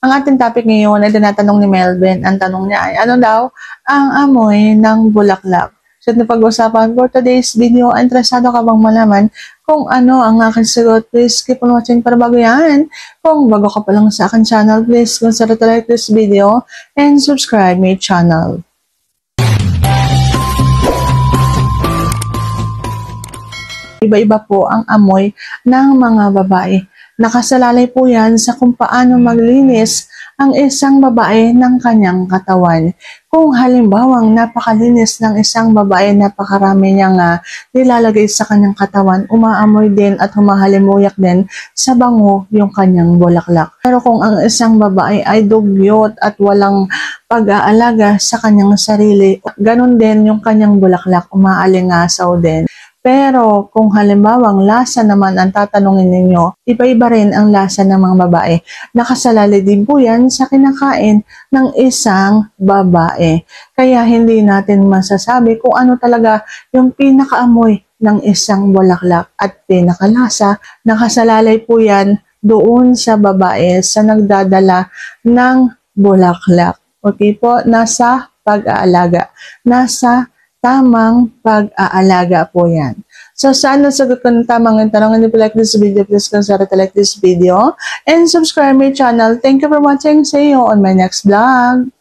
Ang ating topic ngayon ay tinatanong ni Melvin. Ang tanong niya ay, ano daw ang amoy ng bulaklak? So, ito pag-usapan for today's video. Interesado ka bang malaman kung ano ang aking sagot? Please keep on watching para bago yan. Kung bago ka pa lang sa aking channel, please consider to like this video and subscribe my channel. Iba-iba po ang amoy ng mga babae. Nakasalalay po yan sa kung paano maglinis ang isang babae ng kanyang katawan. Kung halimbawang napakalinis ng isang babae, napakarami niyang nilalagay sa kanyang katawan, umaamoy din at humahalimuyak din sa bango yung kanyang bulaklak. Pero kung ang isang babae ay dugyot at walang pag-aalaga sa kanyang sarili, ganun din yung kanyang bulaklak, umaalingasaw din. Pero kung halimbawang lasa naman ang tatanungin ninyo, iba-iba rin ang lasa ng mga babae. Nakasalalay din po yan sa kinakain ng isang babae. Kaya hindi natin masasabi kung ano talaga yung pinakaamoy ng isang bulaklak at pinakalasa. Nakasalalay po yan doon sa babae sa nagdadala ng bulaklak. Okay po, nasa pag-aalaga. Nasa tamang pag-aalaga po yan. So, sana sagot ko ng tamang tanong. And if you like this video, please consider to like this video and subscribe my channel. Thank you for watching. See you on my next vlog.